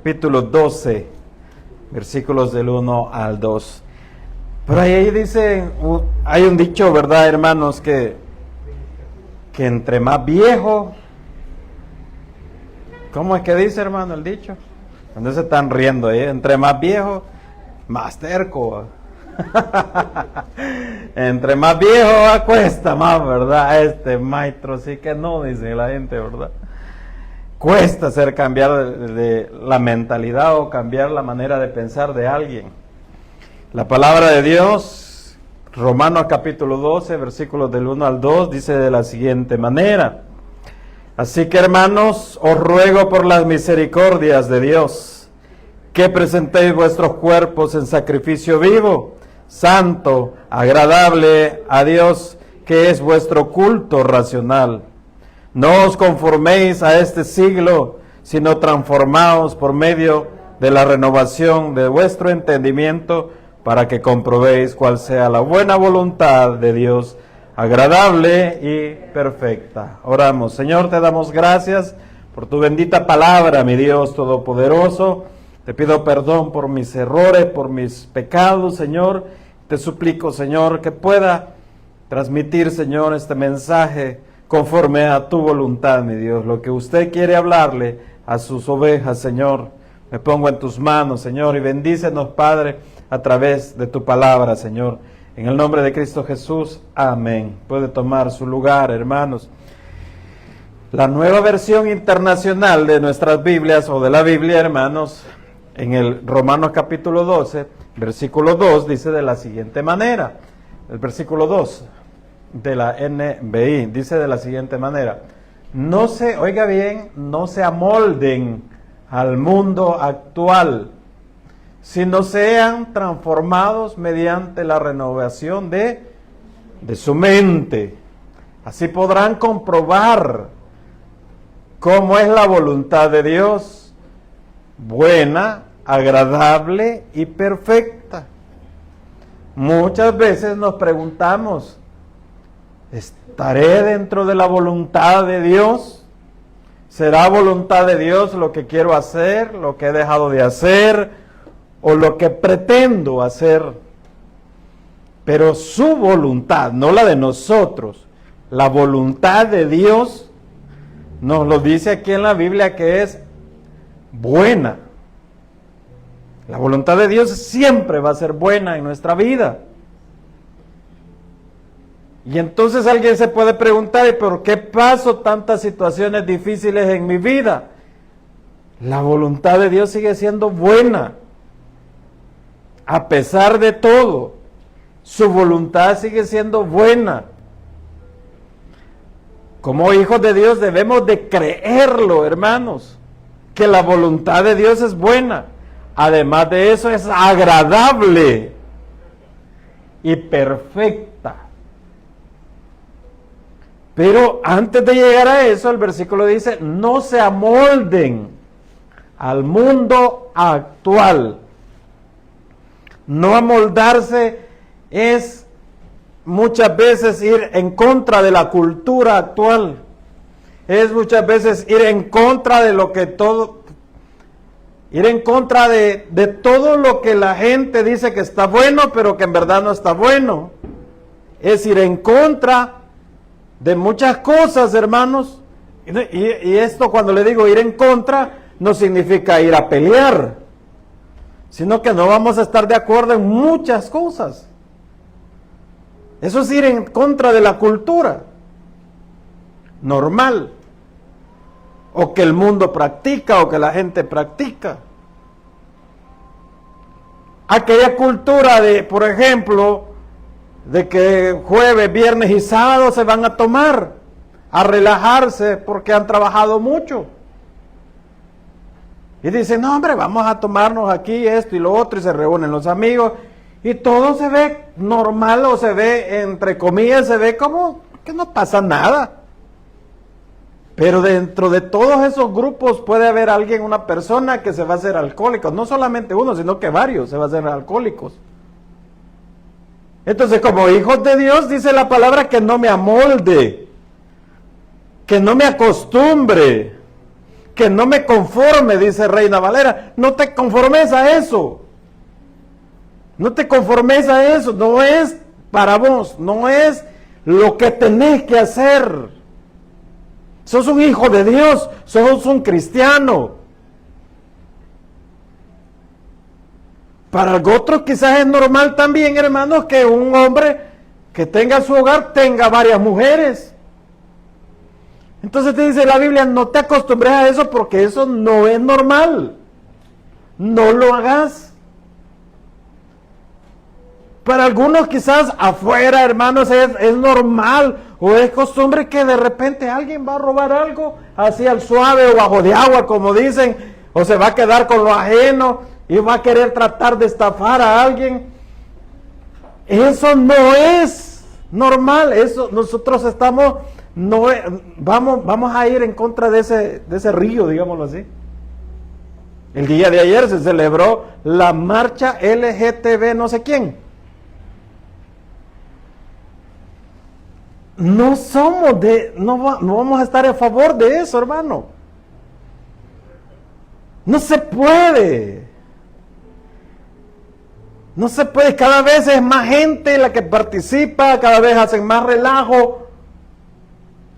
capítulo 12, versículos del 1 al 2. Pero ahí dice, hay un dicho, ¿verdad, hermanos? Que entre más viejo, ¿cómo es que dice, hermano, el dicho? Cuando se están riendo ahí, entre más viejo, más terco. Entre más viejo cuesta más, ¿verdad? Este maestro sí que no, dice la gente, ¿verdad? Cuesta hacer cambiar de la mentalidad o cambiar la manera de pensar de alguien. La palabra de Dios, Romanos capítulo 12, versículos del 1 al 2, dice de la siguiente manera: así que, hermanos, os ruego por las misericordias de Dios, que presentéis vuestros cuerpos en sacrificio vivo, santo, agradable a Dios, que es vuestro culto racional. No os conforméis a este siglo, sino transformaos por medio de la renovación de vuestro entendimiento, para que comprobéis cuál sea la buena voluntad de Dios, agradable y perfecta. Oramos. Señor, te damos gracias por tu bendita palabra, mi Dios todopoderoso. Te pido perdón por mis errores, por mis pecados, Señor. Te suplico, Señor, que pueda transmitir, Señor, este mensaje conforme a tu voluntad, mi Dios. Lo que usted quiere hablarle a sus ovejas, Señor, me pongo en tus manos, Señor, y bendícenos, Padre, a través de tu palabra, Señor. En el nombre de Cristo Jesús, amén. Puede tomar su lugar, hermanos. La nueva versión internacional de nuestras Biblias, o de la Biblia, hermanos, en el Romanos capítulo 12, versículo 2, dice de la siguiente manera. El versículo 2 de la NBI dice de la siguiente manera: no se, oiga bien, no se amolden al mundo actual, sino sean transformados mediante la renovación de su mente. Así podrán comprobar cómo es la voluntad de Dios, buena, agradable y perfecta. Muchas veces nos preguntamos: ¿estaré dentro de la voluntad de Dios? ¿Será voluntad de Dios lo que quiero hacer, lo que he dejado de hacer, o lo que pretendo hacer? Pero su voluntad, no la de nosotros, la voluntad de Dios, nos lo dice aquí en la Biblia, que es buena. La voluntad de Dios siempre va a ser buena en nuestra vida. Y entonces alguien se puede preguntar: ¿y por qué paso tantas situaciones difíciles en mi vida? La voluntad de Dios sigue siendo buena. A pesar de todo, su voluntad sigue siendo buena. Como hijos de Dios debemos de creerlo, hermanos, que la voluntad de Dios es buena. Además de eso, es agradable y perfecta. Pero antes de llegar a eso, el versículo dice: no se amolden al mundo actual. No amoldarse es muchas veces ir en contra de la cultura actual. Es muchas veces ir en contra de lo que todo, ir en contra de todo lo que la gente dice que está bueno, pero que en verdad no está bueno. Es ir en contra de muchas cosas, hermanos. Y esto, cuando le digo ir en contra, no significa ir a pelear, sino que no vamos a estar de acuerdo en muchas cosas. Eso es ir en contra de la cultura normal, o que el mundo practica, o que la gente practica. Aquella cultura de, por ejemplo, de que jueves, viernes y sábado se van a tomar, a relajarse porque han trabajado mucho. Y dicen: no, hombre, vamos a tomarnos aquí esto y lo otro, y se reúnen los amigos, y todo se ve normal, o se ve, entre comillas, se ve como que no pasa nada. Pero dentro de todos esos grupos puede haber alguien, una persona que se va a hacer alcohólico. No solamente uno, sino que varios se van a hacer alcohólicos. Entonces, como hijos de Dios, dice la palabra que no me amolde, que no me acostumbre, que no me conforme, dice Reina Valera. No te conformes a eso. No te conformes a eso. No es para vos. No es lo que tenés que hacer. Sos un hijo de Dios. Sos un cristiano. Para otros quizás es normal también, hermanos, que un hombre que tenga su hogar tenga varias mujeres. Entonces te dice la Biblia, no te acostumbres a eso porque eso no es normal. No lo hagas. Para algunos quizás afuera, hermanos, es normal o es costumbre que de repente alguien va a robar algo así al suave o bajo de agua, como dicen, o se va a quedar con lo ajeno y va a querer tratar de estafar a alguien. Eso no es normal. Eso nosotros estamos, vamos a ir en contra de ese río, digámoslo así. El día de ayer se celebró la marcha LGTB no sé quién. No vamos a estar a favor de eso, hermano. No se puede. No se puede, cada vez es más gente la que participa, cada vez hacen más relajo,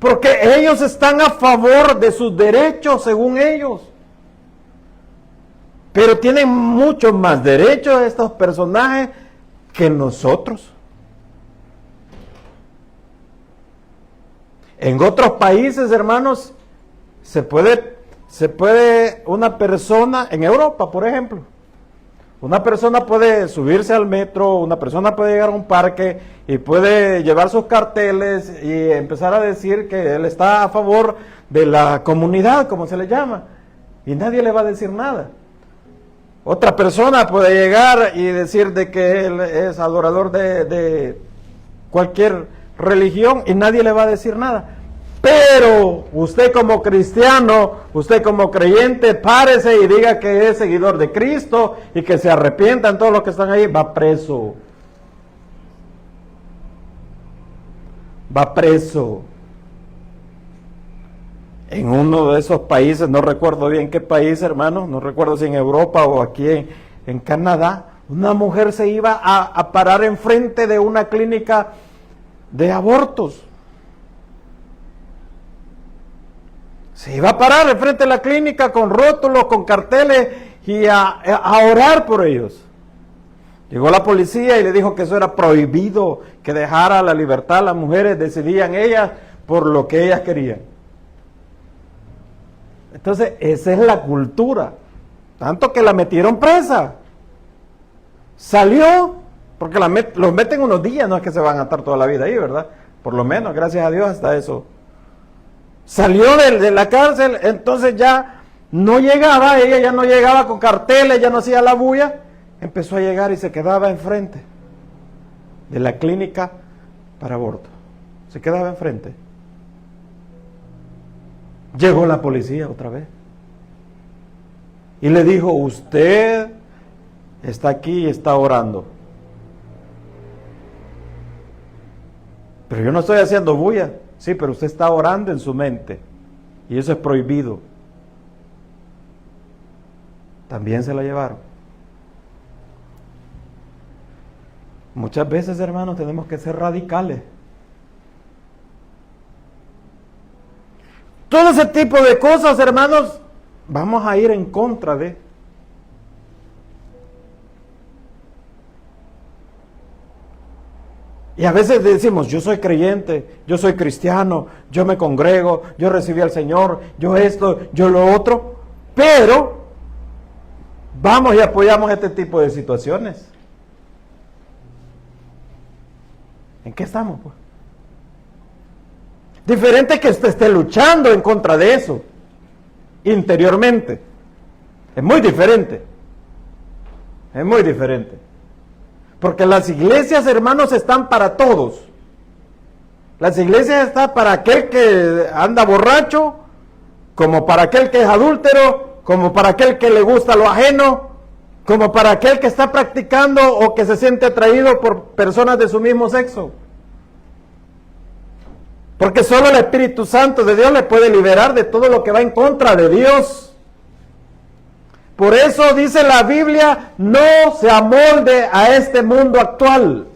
porque ellos están a favor de sus derechos según ellos. Pero tienen muchos más derechos estos personajes que nosotros. En otros países, hermanos, se puede una persona, en Europa, por ejemplo, una persona puede subirse al metro, una persona puede llegar a un parque y puede llevar sus carteles y empezar a decir que él está a favor de la comunidad, como se le llama, y nadie le va a decir nada. Otra persona puede llegar y decir de que él es adorador de cualquier religión y nadie le va a decir nada. Pero usted como cristiano, usted como creyente, párese y diga que es seguidor de Cristo y que se arrepientan todos los que están ahí, va preso. Va preso. En uno de esos países, no recuerdo bien qué país, hermano, no recuerdo si en Europa o aquí en Canadá, una mujer se iba a parar enfrente de una clínica de abortos. Se iba a parar enfrente de la clínica con rótulos, con carteles y a orar por ellos. Llegó la policía y le dijo que eso era prohibido, que dejara la libertad, las mujeres decidían ellas por lo que ellas querían. Entonces, esa es la cultura. Tanto que la metieron presa. Salió, porque los meten unos días, no es que se van a estar toda la vida ahí, ¿verdad? Por lo menos, gracias a Dios, hasta eso. Salió de la cárcel, entonces ya no llegaba, ella ya no llegaba con carteles, ya no hacía la bulla, empezó a llegar y se quedaba enfrente de la clínica para aborto. Se quedaba enfrente. Llegó la policía otra vez y le dijo, usted está aquí y está orando. Pero yo no estoy haciendo bulla. Sí, pero usted está orando en su mente y eso es prohibido. También se la llevaron. Muchas veces, hermanos, tenemos que ser radicales. Todo ese tipo de cosas, hermanos, vamos a ir en contra de. Y a veces decimos, yo soy creyente, yo soy cristiano, yo me congrego, yo recibí al Señor, yo esto, yo lo otro, pero vamos y apoyamos este tipo de situaciones. ¿En qué estamos, pues? Diferente que usted esté luchando en contra de eso, interiormente. Es muy diferente. Es muy diferente. Porque las iglesias, hermanos, están para todos. Las iglesias están para aquel que anda borracho, como para aquel que es adúltero, como para aquel que le gusta lo ajeno, como para aquel que está practicando o que se siente atraído por personas de su mismo sexo. Porque solo el Espíritu Santo de Dios le puede liberar de todo lo que va en contra de Dios. Por eso dice la Biblia, no se amolde a este mundo actual.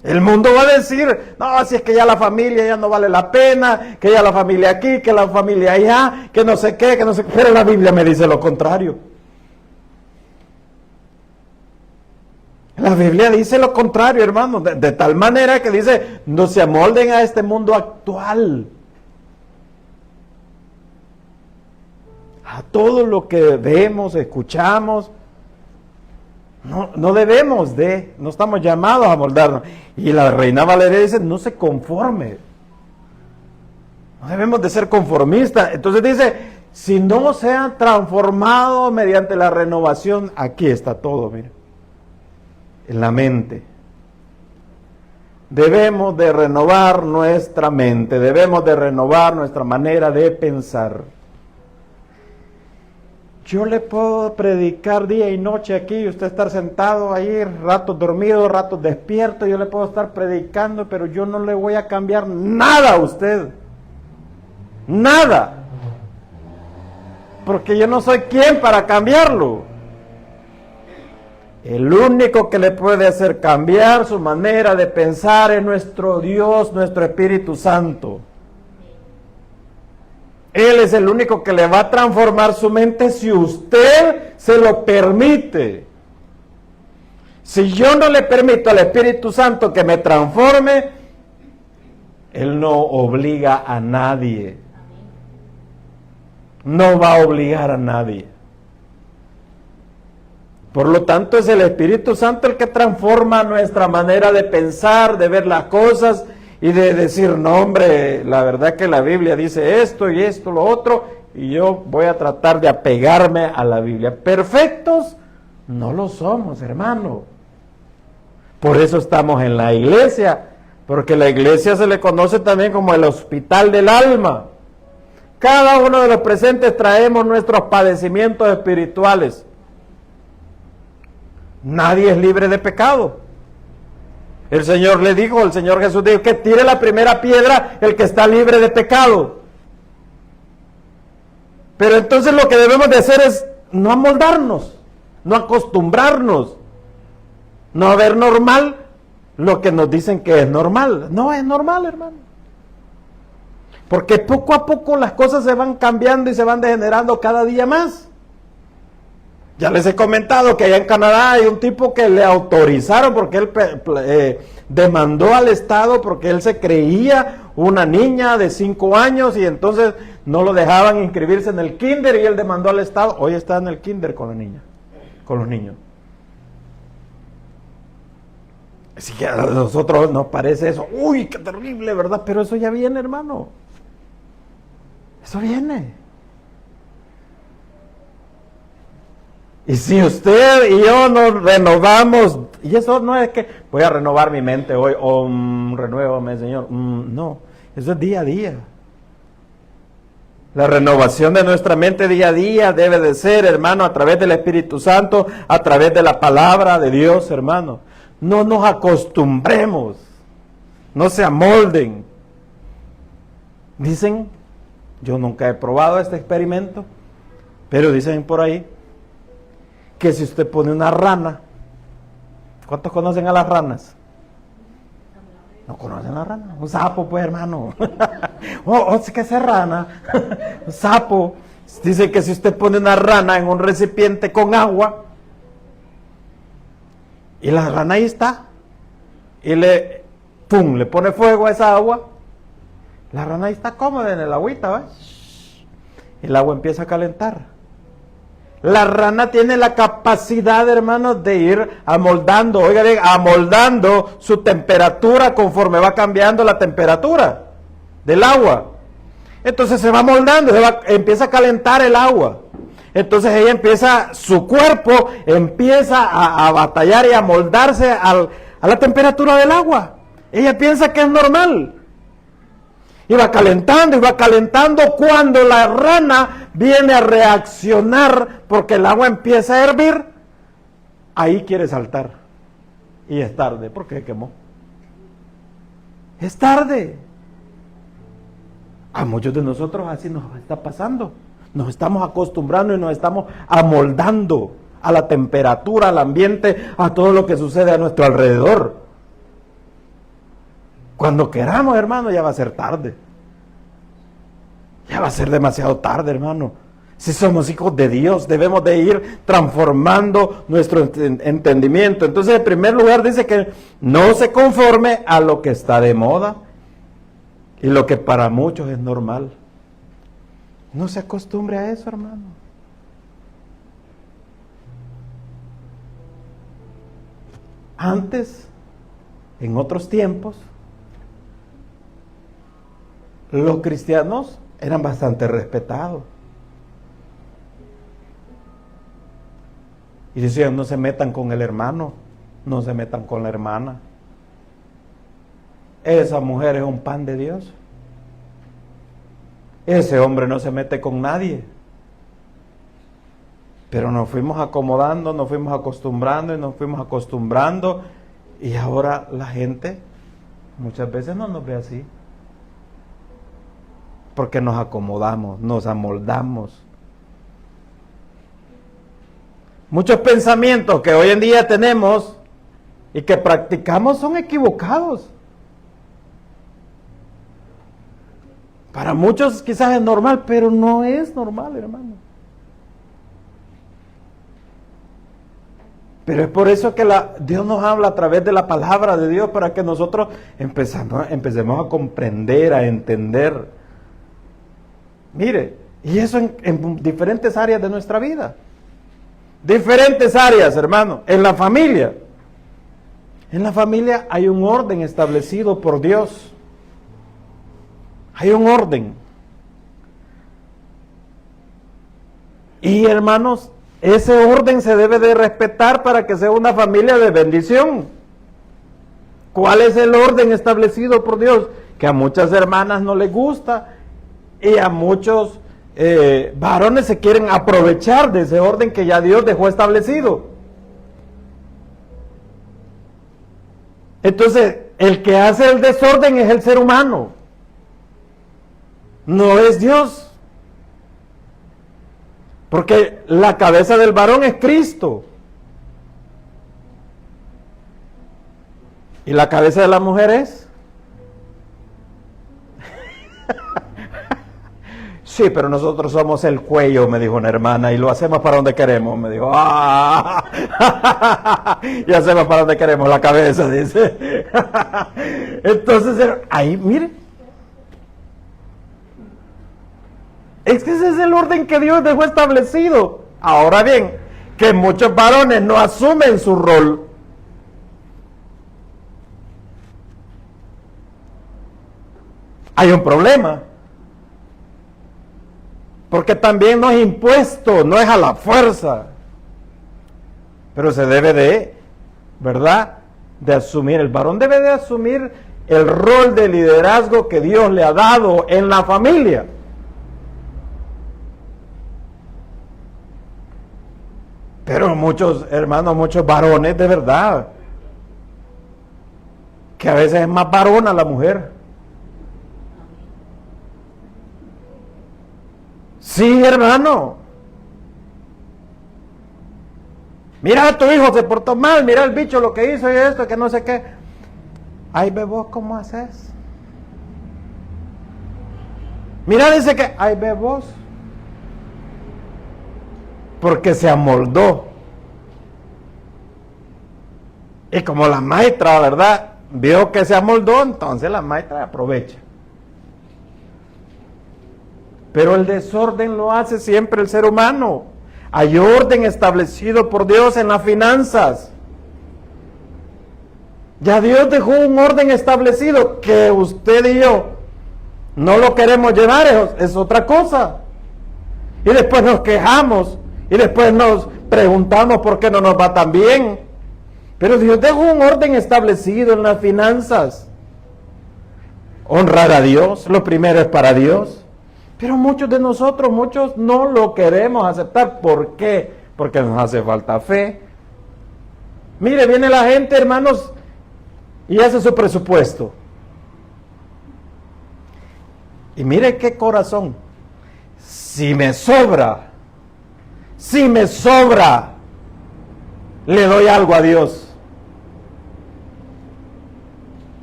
El mundo va a decir, no, si es que ya la familia ya no vale la pena, que ya la familia aquí, que la familia allá, que no sé qué, que no sé qué. Pero la Biblia me dice lo contrario. La Biblia dice lo contrario, hermano, de tal manera que dice, no se amolden a este mundo actual. A todo lo que vemos, escuchamos, no debemos no estamos llamados a moldarnos. Y la Reina Valeria dice, no se conforme. No debemos de ser conformistas. Entonces dice, si no se han transformado mediante la renovación, aquí está todo, mira, en la mente. Debemos de renovar nuestra mente, debemos de renovar nuestra manera de pensar. Yo le puedo predicar día y noche aquí y usted estar sentado ahí, ratos dormido, ratos despierto, yo le puedo estar predicando, pero yo no le voy a cambiar nada a usted. Nada. Porque yo no soy quien para cambiarlo. El único que le puede hacer cambiar su manera de pensar es nuestro Dios, nuestro Espíritu Santo. Él es el único que le va a transformar su mente si usted se lo permite. Si yo no le permito al Espíritu Santo que me transforme, Él no obliga a nadie. No va a obligar a nadie. Por lo tanto, es el Espíritu Santo el que transforma nuestra manera de pensar, de ver las cosas y de decir, no hombre, la verdad que la Biblia dice esto y esto, lo otro, y yo voy a tratar de apegarme a la Biblia. Perfectos no lo somos, hermano. Por eso estamos en la iglesia, porque la iglesia se le conoce también como el hospital del alma. Cada uno de los presentes traemos nuestros padecimientos espirituales. Nadie es libre de pecado. El Señor Jesús dijo que tire la primera piedra el que está libre de pecado. Pero entonces lo que debemos de hacer es no amoldarnos, no acostumbrarnos, no ver normal lo que nos dicen que es normal. No es normal, hermano. Porque poco a poco las cosas se van cambiando y se van degenerando cada día más. Ya les he comentado que allá en Canadá hay un tipo que le autorizaron porque él demandó al Estado porque él se creía una niña de 5 años y entonces no lo dejaban inscribirse en el kinder y él demandó al Estado. Hoy está en el kinder con la niña, con los niños. Así que a nosotros nos parece eso, uy, qué terrible, ¿verdad? Pero eso ya viene, hermano. Eso viene. Y si usted y yo nos renovamos, y eso no es que voy a renovar mi mente hoy, renuévame, Señor. No, eso es día a día. La renovación de nuestra mente día a día debe de ser, hermano, a través del Espíritu Santo, a través de la palabra de Dios, hermano. No nos acostumbremos, no se amolden. Dicen, yo nunca he probado este experimento, pero dicen por ahí, que si usted pone una rana, ¿cuántos conocen a las ranas? No conocen a la rana, un sapo pues, hermano. ¿Qué es rana? Un sapo. Dice que si usted pone una rana en un recipiente con agua, y la rana ahí está, y le pone fuego a esa agua, la rana ahí está cómoda en el agüita, ¿va? Y el agua empieza a calentar. La rana tiene la capacidad, hermanos, de ir amoldando, oiga bien, amoldando su temperatura conforme va cambiando la temperatura del agua. Entonces se va amoldando, empieza a calentar el agua. Entonces ella su cuerpo empieza a batallar y a moldarse a la temperatura del agua. Ella piensa que es normal. Y va calentando cuando la rana viene a reaccionar porque el agua empieza a hervir, ahí quiere saltar. Y es tarde porque se quemó. Es tarde. A muchos de nosotros así nos está pasando. Nos estamos acostumbrando y nos estamos amoldando a la temperatura, al ambiente, a todo lo que sucede a nuestro alrededor. Cuando queramos, hermano, ya va a ser tarde. Ya va a ser demasiado tarde, hermano. Si somos hijos de Dios, debemos de ir transformando nuestro entendimiento. Entonces, en primer lugar, dice que no se conforme a lo que está de moda y lo que para muchos es normal. No se acostumbre a eso, hermano. Antes, en otros tiempos, los cristianos eran bastante respetados. Y decían, no se metan con el hermano, no se metan con la hermana. Esa mujer es un pan de Dios. Ese hombre no se mete con nadie. Pero nos fuimos acomodando, nos fuimos acostumbrando y nos fuimos acostumbrando. Y ahora la gente muchas veces no nos ve así. Porque nos acomodamos, nos amoldamos. Muchos pensamientos que hoy en día tenemos y que practicamos son equivocados. Para muchos quizás es normal, pero no es normal, hermano. Pero es por eso que Dios nos habla a través de la palabra de Dios, para que nosotros empecemos a comprender, a entender. Mire, y eso en diferentes áreas de nuestra vida. Diferentes áreas, hermano. En la familia. En la familia hay un orden establecido por Dios. Hay un orden. Y hermanos, ese orden se debe de respetar para que sea una familia de bendición. ¿Cuál es el orden establecido por Dios? Que a muchas hermanas no les gusta y a muchos varones se quieren aprovechar de ese orden que ya Dios dejó establecido. Entonces, el que hace el desorden es el ser humano. No es Dios. Porque la cabeza del varón es Cristo. ¿Y la cabeza de la mujer es? Sí, pero nosotros somos el cuello, me dijo una hermana, y lo hacemos para donde queremos. Me dijo, y hacemos para donde queremos, la cabeza, dice. Entonces, ahí, mire. Es que ese es el orden que Dios dejó establecido. Ahora bien, que muchos varones no asumen su rol. Hay un problema. Porque también no es impuesto, no es a la fuerza. Pero se debe de, ¿verdad?, de asumir. El varón debe de asumir el rol de liderazgo que Dios le ha dado en la familia. Pero muchos hermanos, muchos varones, de verdad, que a veces es más varona la mujer. Sí, hermano. Mira a tu hijo, se portó mal, mira el bicho lo que hizo y esto, que no sé qué. Ay, ve vos, ¿cómo haces? Mira, dice que, ay, ve vos. Porque se amoldó. Y como la maestra, ¿verdad?, vio que se amoldó, entonces la maestra aprovecha. Pero el desorden lo hace siempre el ser humano. Hay orden establecido por Dios en las finanzas. Ya Dios dejó un orden establecido que usted y yo no lo queremos llevar, es otra cosa. Y después nos quejamos y después nos preguntamos por qué no nos va tan bien. Pero Dios dejó un orden establecido en las finanzas. Honrar a Dios, lo primero es para Dios. Pero muchos de nosotros, muchos no lo queremos aceptar. ¿Por qué? Porque nos hace falta fe. Mire, viene la gente, hermanos, y hace su presupuesto. Y mire qué corazón. Si me sobra, le doy algo a Dios.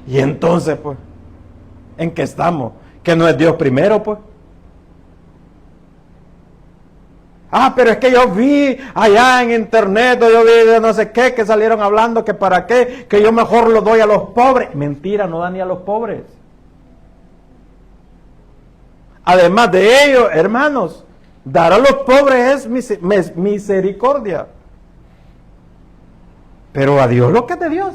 Y entonces, pues, ¿en qué estamos? ¿Que no es Dios primero, pues? Ah, pero es que yo vi allá en internet, yo vi de no sé qué, que salieron hablando que para qué, que yo mejor lo doy a los pobres. Mentira, no da ni a los pobres. Además de ello, hermanos, dar a los pobres es misericordia. Pero a Dios lo que es de Dios.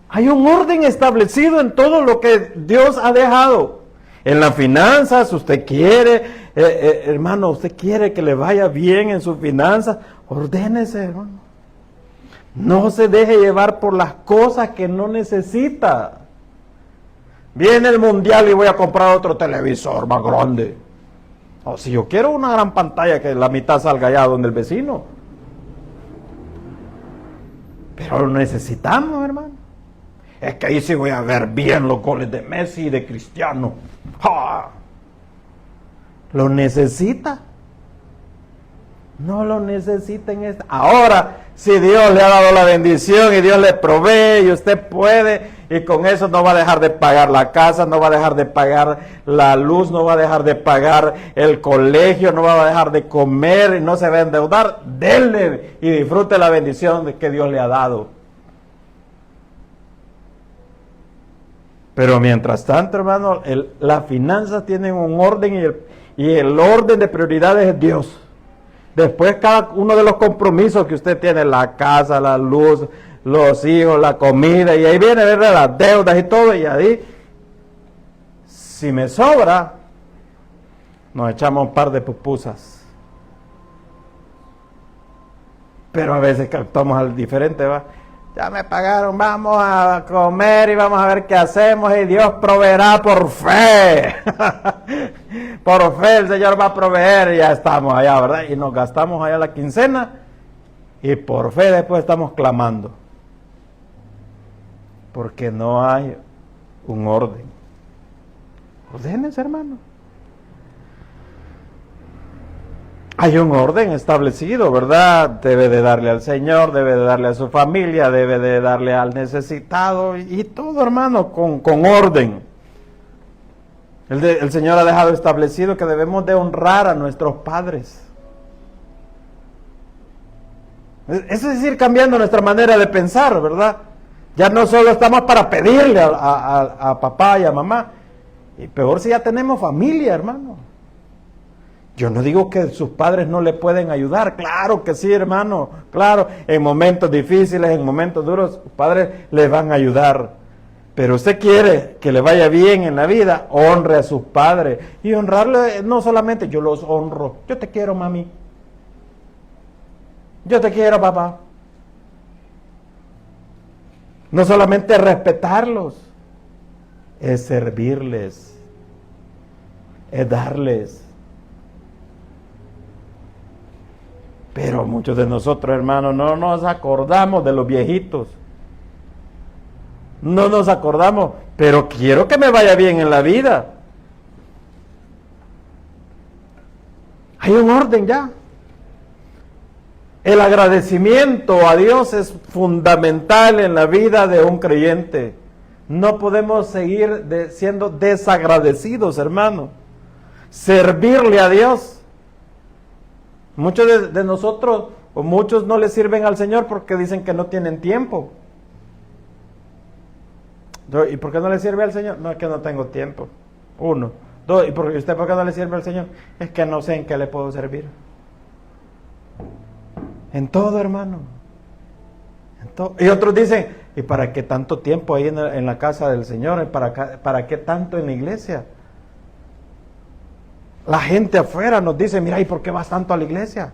Hay un orden establecido en todo lo que Dios ha dejado. En las finanzas, usted quiere, hermano, usted quiere que le vaya bien en sus finanzas, ordénese, hermano. No se deje llevar por las cosas que no necesita. Viene el mundial y voy a comprar otro televisor más grande. O si yo quiero una gran pantalla que la mitad salga allá donde el vecino. Pero lo necesitamos, hermano. Es que ahí sí voy a ver bien los goles de Messi y de Cristiano. ¡Ja! ¿Lo necesita? No lo necesita en esta. Ahora, si Dios le ha dado la bendición y Dios le provee y usted puede, y con eso no va a dejar de pagar la casa, no va a dejar de pagar la luz, no va a dejar de pagar el colegio, no va a dejar de comer y no se va a endeudar, denle y disfrute la bendición que Dios le ha dado. Pero mientras tanto, hermano, las finanzas tienen un orden y el orden de prioridades es Dios. Después cada uno de los compromisos que usted tiene, la casa, la luz, los hijos, la comida, y ahí viene ¿verdad? Las deudas y todo, y ahí, si me sobra, nos echamos un par de pupusas. Pero a veces captamos al diferente, ¿va? Ya me pagaron, vamos a comer y vamos a ver qué hacemos y Dios proveerá por fe. Por fe el Señor va a proveer y ya estamos allá, ¿verdad? Y nos gastamos allá la quincena y por fe después estamos clamando. Porque no hay un orden. Ordénense, hermano. Hay un orden establecido, ¿verdad? Debe de darle al Señor, debe de darle a su familia, debe de darle al necesitado y todo, hermano, con orden. El Señor ha dejado establecido que debemos de honrar a nuestros padres. Eso es ir cambiando nuestra manera de pensar, ¿verdad? Ya no solo estamos para pedirle a papá y a mamá, y peor si ya tenemos familia, hermano. Yo no digo que sus padres no le pueden ayudar, claro que sí, hermano, claro, en momentos difíciles, en momentos duros, sus padres les van a ayudar. Pero usted quiere que le vaya bien en la vida, honre a sus padres. Y honrarle no solamente yo los honro, yo te quiero, mami. Yo te quiero, papá. No solamente respetarlos, es servirles, es darles. Pero muchos de nosotros, hermanos, no nos acordamos de los viejitos. No nos acordamos, pero quiero que me vaya bien en la vida. Hay un orden ya. El agradecimiento a Dios es fundamental en la vida de un creyente. No podemos seguir siendo desagradecidos, hermano. Servirle a Dios. Muchos de nosotros, o muchos no le sirven al Señor porque dicen que no tienen tiempo. ¿Y por qué no le sirve al Señor? No, es que no tengo tiempo. Uno. Dos, ¿y usted por qué no le sirve al Señor? Es que no sé en qué le puedo servir. En todo, hermano. En todo. Y otros dicen, ¿y para qué tanto tiempo ahí en la casa del Señor? ¿Para qué tanto en la iglesia? La gente afuera nos dice, mira, ¿y por qué vas tanto a la iglesia?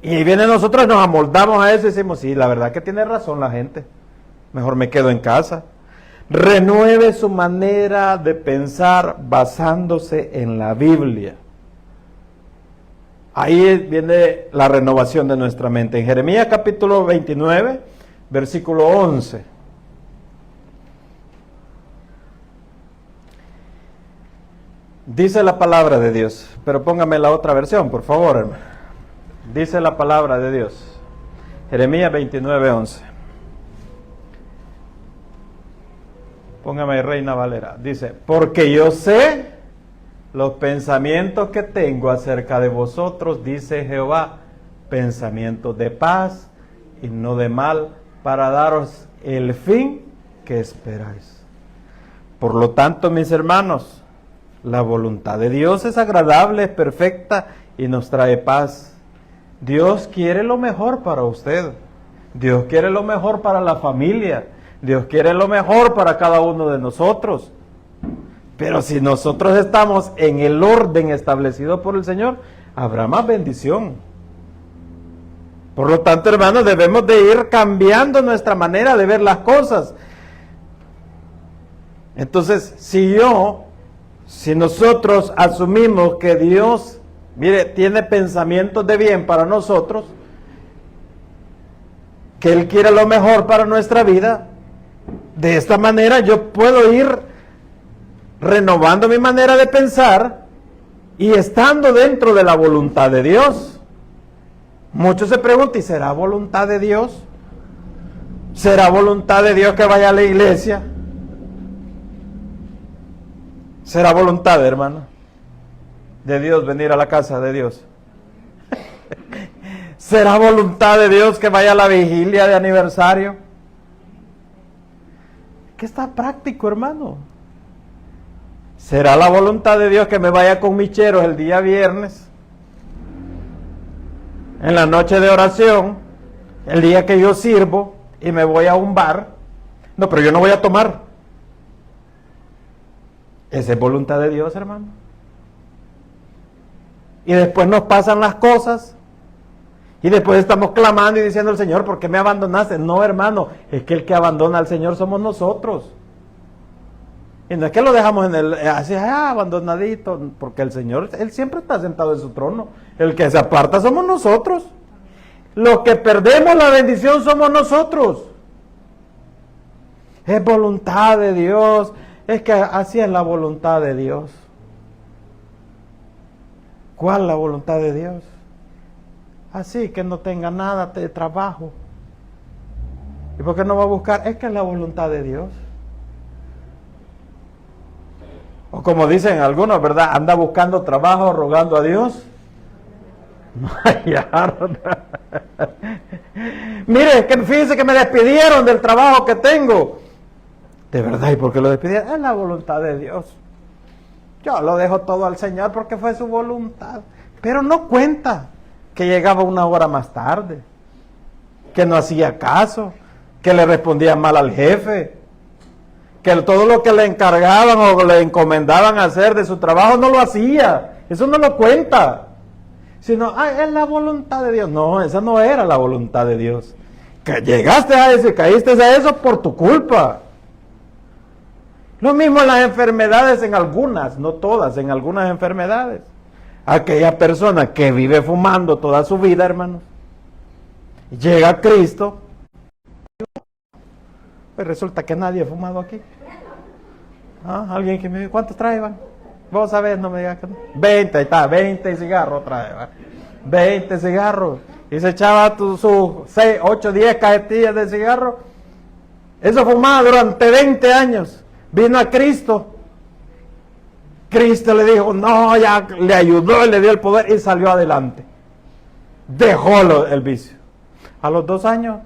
Y viene nosotros, nos amoldamos a eso y decimos, sí, la verdad que tiene razón la gente. Mejor me quedo en casa. Renueve su manera de pensar basándose en la Biblia. Ahí viene la renovación de nuestra mente. En Jeremías capítulo 29, versículo 11. Dice la palabra de Dios, pero póngame la otra versión, por favor, hermano. Dice la palabra de Dios, Jeremías 29:11. Póngame Reina Valera. Dice, porque yo sé los pensamientos que tengo acerca de vosotros, dice Jehová, pensamientos de paz y no de mal, para daros el fin que esperáis. Por lo tanto, mis hermanos, la voluntad de Dios es agradable, es perfecta y nos trae paz. Dios quiere lo mejor para usted. Dios quiere lo mejor para la familia. Dios quiere lo mejor para cada uno de nosotros. Pero si nosotros estamos en el orden establecido por el Señor, habrá más bendición. Por lo tanto, hermanos, debemos de ir cambiando nuestra manera de ver las cosas. Entonces, si nosotros asumimos que Dios, mire, tiene pensamientos de bien para nosotros, que Él quiere lo mejor para nuestra vida, de esta manera yo puedo ir renovando mi manera de pensar y estando dentro de la voluntad de Dios. Muchos se preguntan, ¿y será voluntad de Dios? ¿Será voluntad de Dios que vaya a la iglesia? ¿Será voluntad, hermano, de Dios venir a la casa de Dios? ¿Será voluntad de Dios que vaya a la vigilia de aniversario? ¿Qué está práctico, hermano? ¿Será la voluntad de Dios que me vaya con mis cheros el día viernes, en la noche de oración, el día que yo sirvo y me voy a un bar? No, pero yo no voy a tomar. Esa es voluntad de Dios, hermano. Y después nos pasan las cosas y después estamos clamando y diciendo al Señor, ¿por qué me abandonaste? No, hermano, es que el que abandona al Señor somos nosotros. Y no es que lo dejamos en el así, abandonadito, porque el Señor, Él siempre está sentado en su trono. El que se aparta somos nosotros. Los que perdemos la bendición somos nosotros. Es voluntad de Dios. Es que así es la voluntad de Dios. ¿Cuál es la voluntad de Dios? Así que no tenga nada de trabajo. ¿Y por qué no va a buscar? Es que es la voluntad de Dios. O como dicen algunos, ¿verdad? Anda buscando trabajo, rogando a Dios. No hallaron. Mire, que fíjense que me despidieron del trabajo que tengo. De verdad, ¿y por qué lo despidieron? Es la voluntad de Dios. Yo lo dejo todo al Señor porque fue su voluntad. Pero no cuenta que llegaba una hora más tarde, que no hacía caso, que le respondía mal al jefe, que todo lo que le encargaban o le encomendaban hacer de su trabajo no lo hacía. Eso no lo cuenta. Sino, es la voluntad de Dios. No, esa no era la voluntad de Dios. Que llegaste a eso y caíste a eso por tu culpa. Lo mismo en las enfermedades, en algunas, no todas, en algunas enfermedades. Aquella persona que vive fumando toda su vida, hermanos, llega a Cristo, pues resulta que nadie ha fumado aquí. Alguien que me dice, ¿cuántos trae, Iván? Vos sabés, no me digas que no. 20, ahí está, 20 cigarros trae, ¿va? 20 cigarros. Y se echaba sus 6, 8, 10 cajetillas de cigarro. Eso fumaba durante 20 años. Vino a Cristo. Cristo le dijo, no, ya le ayudó, le dio el poder y salió adelante. Dejó el vicio. A los 2 años.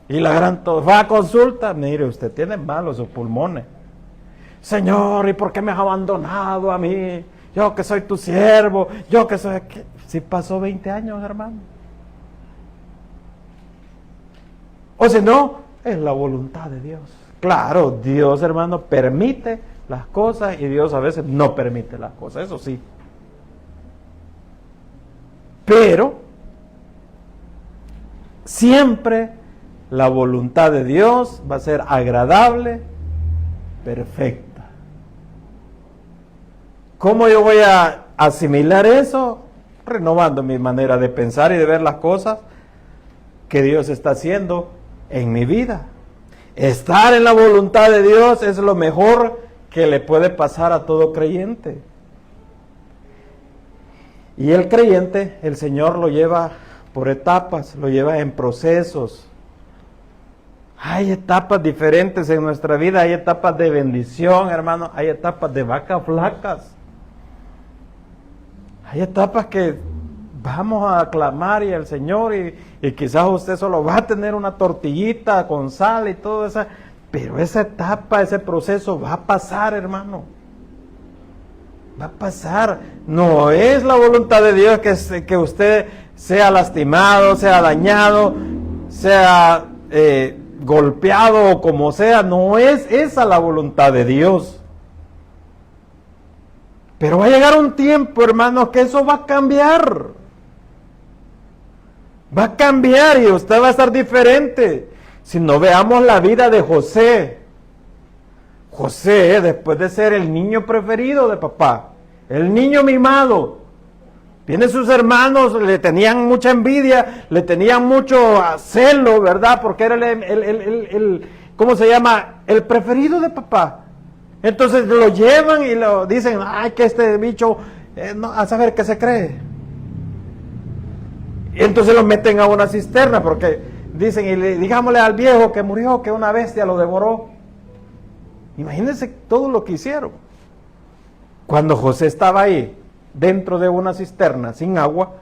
Y la gran va a consulta. Mire, usted tiene malos sus pulmones. Señor, ¿y por qué me has abandonado a mí? Yo que soy tu siervo, yo que soy... Si pasó 20 años, hermano. O si no, es la voluntad de Dios. Claro, Dios, hermano, permite las cosas y Dios a veces no permite las cosas, eso sí. Pero siempre la voluntad de Dios va a ser agradable, perfecta. ¿Cómo yo voy a asimilar eso? Renovando mi manera de pensar y de ver las cosas que Dios está haciendo en mi vida. Estar en la voluntad de Dios es lo mejor que le puede pasar a todo creyente. Y el creyente, el Señor lo lleva por etapas, lo lleva en procesos. Hay etapas diferentes en nuestra vida, hay etapas de bendición, hermano, hay etapas de vacas flacas. Hay etapas que vamos a clamar y al Señor y quizás usted solo va a tener una tortillita con sal y todo eso, pero esa etapa, ese proceso va a pasar, hermano. Va a pasar. No es la voluntad de Dios que usted sea lastimado, sea dañado, sea golpeado o como sea. No es esa la voluntad de Dios. Pero va a llegar un tiempo, hermanos, que eso va a cambiar. Va a cambiar y usted va a estar diferente. Si no veamos la vida de José. José, después de ser el niño preferido de papá, el niño mimado, vienen sus hermanos, le tenían mucha envidia, le tenían mucho celo, ¿verdad? Porque era ¿cómo se llama? El preferido de papá. Entonces lo llevan y lo dicen, ay, que este bicho, no, a saber qué se cree. Y entonces lo meten a una cisterna porque dicen, y digámosle al viejo que murió, que una bestia lo devoró. Imagínense todo lo que hicieron. Cuando José estaba ahí, dentro de una cisterna, sin agua,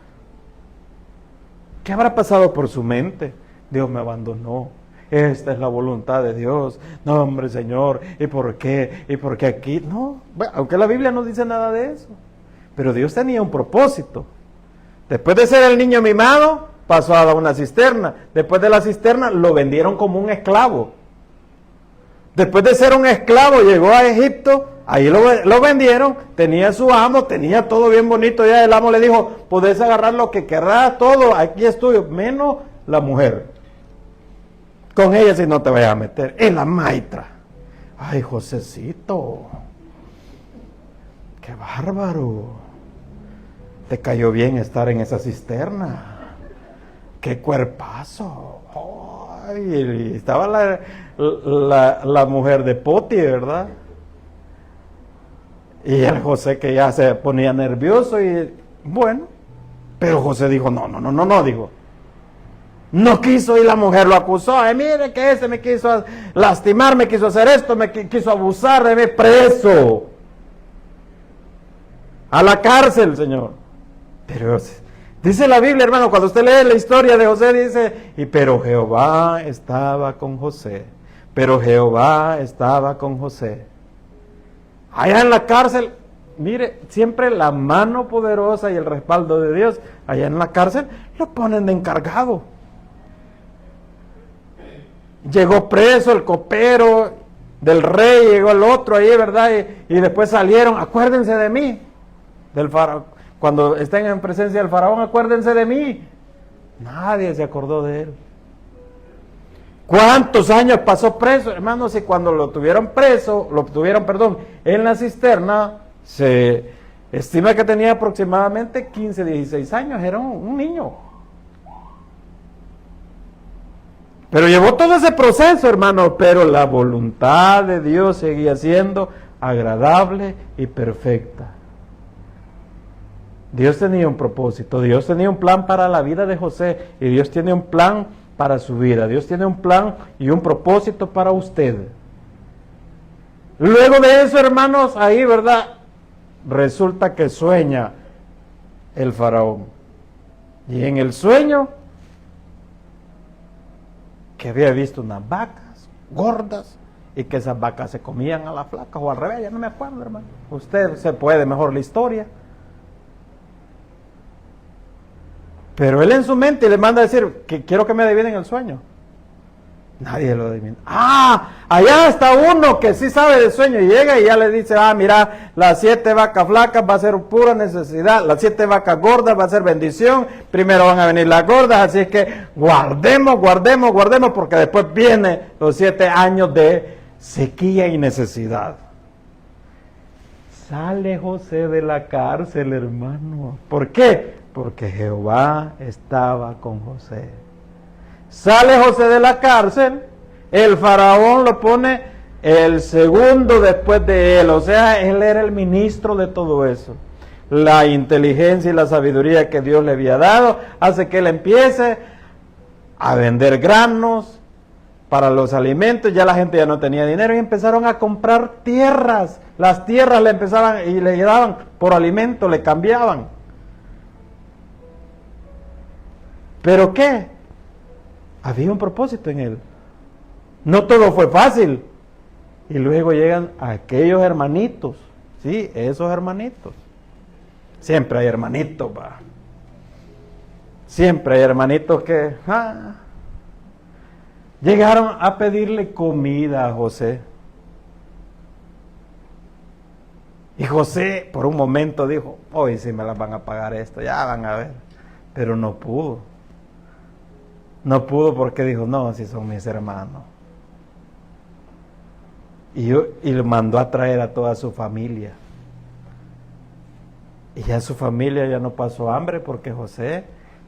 ¿qué habrá pasado por su mente? Dios me abandonó. Esta es la voluntad de Dios. No, hombre, Señor, ¿y por qué? ¿Y por qué aquí? No, bueno, aunque la Biblia no dice nada de eso. Pero Dios tenía un propósito. Después de ser el niño mimado, pasó a una cisterna. Después de la cisterna, lo vendieron como un esclavo. Después de ser un esclavo, llegó a Egipto, ahí lo vendieron, tenía su amo, tenía todo bien bonito, ya el amo le dijo, podés agarrar lo que querrás, todo, aquí es tuyo, menos la mujer. Con ella si no te vayas a meter, en la maitra. Ay, Josecito, qué bárbaro, te cayó bien estar en esa cisterna, qué cuerpazo. Ay, estaba la mujer de Poti, ¿verdad? Y el José que ya se ponía nervioso y bueno, pero José dijo, no, dijo. No quiso y la mujer lo acusó. Ay, mire que ese me quiso lastimar, me quiso hacer esto, me quiso abusar de mí, preso. A la cárcel, Señor. Pero dice la Biblia, hermano, cuando usted lee la historia de José, dice, pero Jehová estaba con José. Pero Jehová estaba con José. Allá en la cárcel, mire, siempre la mano poderosa y el respaldo de Dios, allá en la cárcel, lo ponen de encargado. Llegó preso el copero del rey, llegó el otro ahí, ¿verdad? Y después salieron, acuérdense de mí, del faraón. Cuando estén en presencia del faraón, acuérdense de mí. Nadie se acordó de él. ¿Cuántos años pasó preso, hermanos? Y cuando lo tuvieron, en la cisterna, se estima que tenía aproximadamente 15, 16 años, era un niño. Pero llevó todo ese proceso, hermano, pero la voluntad de Dios seguía siendo agradable y perfecta. Dios tenía un propósito, Dios tenía un plan para la vida de José y Dios tiene un plan para su vida. Dios tiene un plan y un propósito para usted. Luego de eso, hermanos, ahí, ¿verdad? Resulta que sueña el faraón. Y en el sueño, que había visto unas vacas gordas y que esas vacas se comían a las flacas o al revés, ya no me acuerdo, hermano. Usted se puede mejor la historia. Pero él en su mente le manda a decir que quiero que me adivinen el sueño. Nadie lo adivina. Allá está uno que sí sabe del sueño y llega y ya le dice, mira, las 7 vacas flacas va a ser pura necesidad, las 7 vacas gordas va a ser bendición, primero van a venir las gordas, así es que guardemos, porque después vienen los 7 años de sequía y necesidad. Sale José de la cárcel, hermano. ¿Por qué? Porque Jehová estaba con José. Sale José de la cárcel, el faraón lo pone el segundo después de él, o sea, él era el ministro de todo eso. La inteligencia y la sabiduría que Dios le había dado hace que él empiece a vender granos para los alimentos. Ya la gente ya no tenía dinero y empezaron a comprar tierras. Las tierras le empezaban y le daban por alimento, le cambiaban. ¿Pero qué? Había un propósito en él. No todo fue fácil. Y luego llegan aquellos hermanitos, sí, esos hermanitos. Siempre hay hermanitos, va. Siempre hay hermanitos que llegaron a pedirle comida a José. Y José por un momento dijo, hoy sí me las van a pagar esto, ya van a ver. Pero no pudo. No pudo porque dijo, no, si son mis hermanos. Y le mandó a traer a toda su familia. Y ya su familia ya no pasó hambre porque José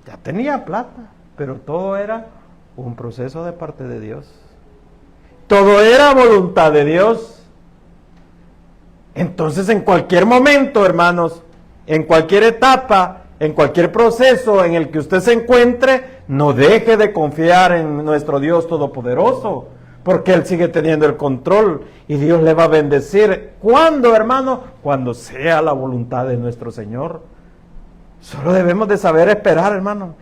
ya tenía plata, pero todo era un proceso de parte de Dios. Todo era voluntad de Dios. Entonces en cualquier momento, hermanos, en cualquier etapa, en cualquier proceso en el que usted se encuentre, no deje de confiar en nuestro Dios Todopoderoso, porque Él sigue teniendo el control y Dios le va a bendecir. ¿Cuándo, hermano? Cuando sea la voluntad de nuestro Señor. Solo debemos de saber esperar, hermano.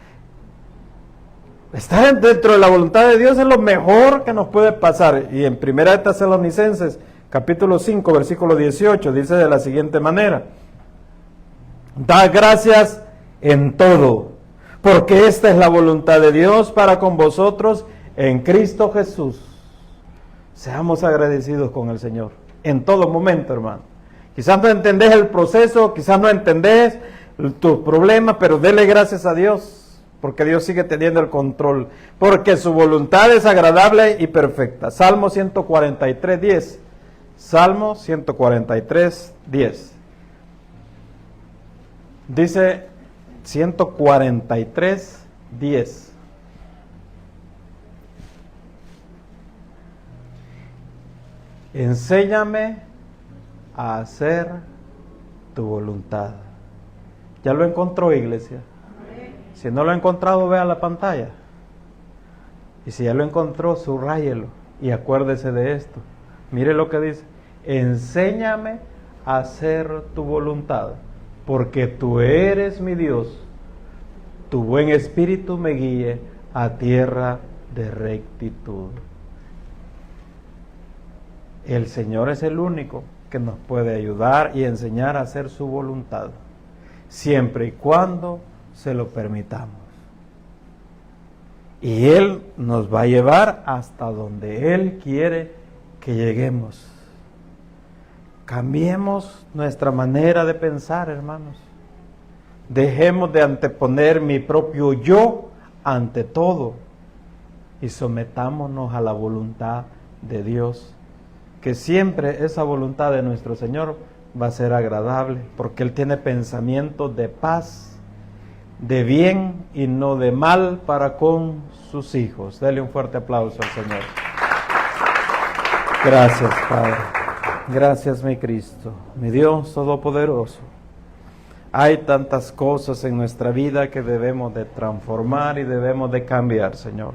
Estar dentro de la voluntad de Dios es lo mejor que nos puede pasar. Y en 1 Tesalonicenses, capítulo 5, versículo 18, dice de la siguiente manera: da gracias en todo, porque esta es la voluntad de Dios para con vosotros en Cristo Jesús. Seamos agradecidos con el Señor en todo momento, hermano. Quizás no entendés el proceso, quizás no entendés tus problemas, pero dele gracias a Dios, porque Dios sigue teniendo el control, porque su voluntad es agradable y perfecta. Salmo 143, 10. Salmo 143, 10. Dice 143, 10. Enséñame a hacer tu voluntad. ¿Ya lo encontró, iglesia? Si no lo ha encontrado, vea la pantalla. Y si ya lo encontró, subráyelo y acuérdese de esto. Mire lo que dice: enséñame a hacer tu voluntad, porque tú eres mi Dios. Tu buen espíritu me guíe a tierra de rectitud. El Señor es el único que nos puede ayudar y enseñar a hacer su voluntad, siempre y cuando se lo permitamos. Y Él nos va a llevar hasta donde Él quiere que lleguemos. Cambiemos nuestra manera de pensar, hermanos. Dejemos de anteponer mi propio yo ante todo y sometámonos a la voluntad de Dios, que siempre esa voluntad de nuestro Señor va a ser agradable, porque Él tiene pensamientos de paz, de bien y no de mal para con sus hijos. Dele un fuerte aplauso al Señor. Gracias, Padre. Gracias, mi Cristo, mi Dios Todopoderoso. Hay tantas cosas en nuestra vida que debemos de transformar y debemos de cambiar, Señor.